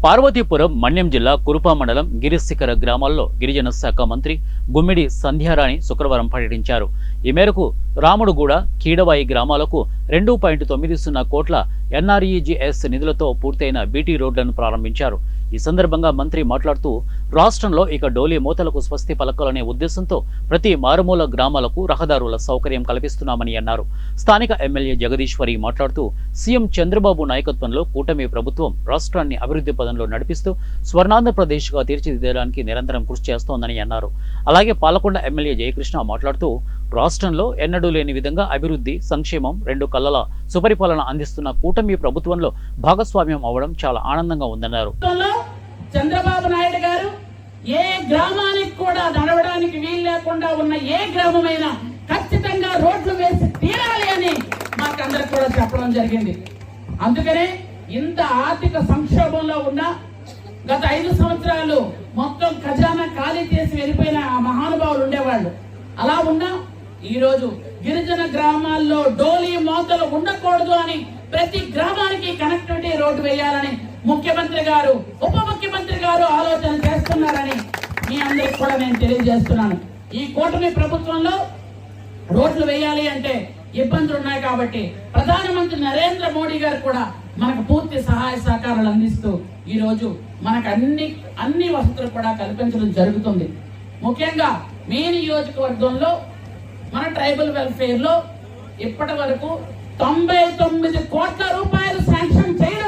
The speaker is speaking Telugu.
పార్వతీపురం మన్యం జిల్లా కురుపా మండలం గిరిశిఖర గ్రామాల్లో గిరిజన శాఖ మంత్రి గుమ్మిడి సంధ్యారాణి శుక్రవారం పర్యటించారు. ఈ మేరకు రాముడుగూడ, కీడవాయి గ్రామాలకు 2.90 కోట్ల NREGS నిధులతో పూర్తయిన బీటీ రోడ్లను ప్రారంభించారు. ఈ సందర్భంగా మంత్రి మాట్లాడుతూ రాష్ట్రంలో ఇక డోలీ మూతలకు స్వస్తి పలకాలనే ఉద్దేశంతో ప్రతి మారుమూల గ్రామాలకు రహదారుల సౌకర్యం కల్పిస్తున్నామని అన్నారు. స్థానిక ఎమ్మెల్యే జగదీశ్వరి మాట్లాడుతూ సీఎం చంద్రబాబు నాయకత్వంలో కూటమి ప్రభుత్వం రాష్ట్రాన్ని అభివృద్ధి పదంలో నడిపిస్తూ స్వర్ణాంధ్రప్రదేశ్గా తీర్చిదిద్దడానికి నిరంతరం కృషి చేస్తోందని అన్నారు. అలాగే పాలకొండ ఎమ్మెల్యే జయకృష్ణ మాట్లాడుతూ రాష్ట్రంలో ఎన్నడూ లేని విధంగా అభివృద్ధి, సంక్షేమం, 2 కళ్ళల సుపరిపాలన అందిస్తున్న కూటమి ప్రభుత్వంలో భాగస్వామ్యం అవ్వడం చాలా ఆనందంగా ఉందన్నారు. చంద్రబాబు నాయుడు గారు ఏ గ్రామానికి కూడా నడవడానికి వీలు లేకుండా ఉన్న ఏ గ్రామమైనా ఖచ్చితంగా రోడ్లు వేసి తీరాలి అని మాకందరికి కూడా చెప్పడం జరిగింది. అందుకనే ఇంత ఆర్థిక సంక్షోభంలో ఉన్న గత 5 సంవత్సరాలు మొత్తం ఖజానా ఖాళీ చేసి వెళ్ళిపోయిన ఆ మహానుభావులు ఉండేవాళ్ళు. అలా ఉన్నా ఈరోజు గిరిజన గ్రామాల్లో డోలీ మోతలు ఉండకూడదు అని ప్రతి గ్రామానికి కనెక్టివిటీ రోడ్డు వేయాలని ముఖ్యమంత్రి గారు, ఉప ముఖ్యమంత్రి గారు ఆలోచన చేస్తున్నారని మీ అందరికి కూడా నేను తెలియజేస్తున్నాను. ఈ కూటమి ప్రభుత్వంలో రోడ్లు వేయాలి అంటే ఇబ్బందులు ఉన్నాయి కాబట్టి ప్రధానమంత్రి నరేంద్ర మోడీ గారు కూడా మనకు పూర్తి సహాయ సహకారాలు అందిస్తూ ఈ రోజు మనకు అన్ని వసతులు కూడా కల్పించడం జరుగుతుంది. ముఖ్యంగా మీ నియోజకవర్గంలో మన ట్రైబల్ వెల్ఫేర్ లో ఇప్పటి వరకు 99 కోట్ల రూపాయలు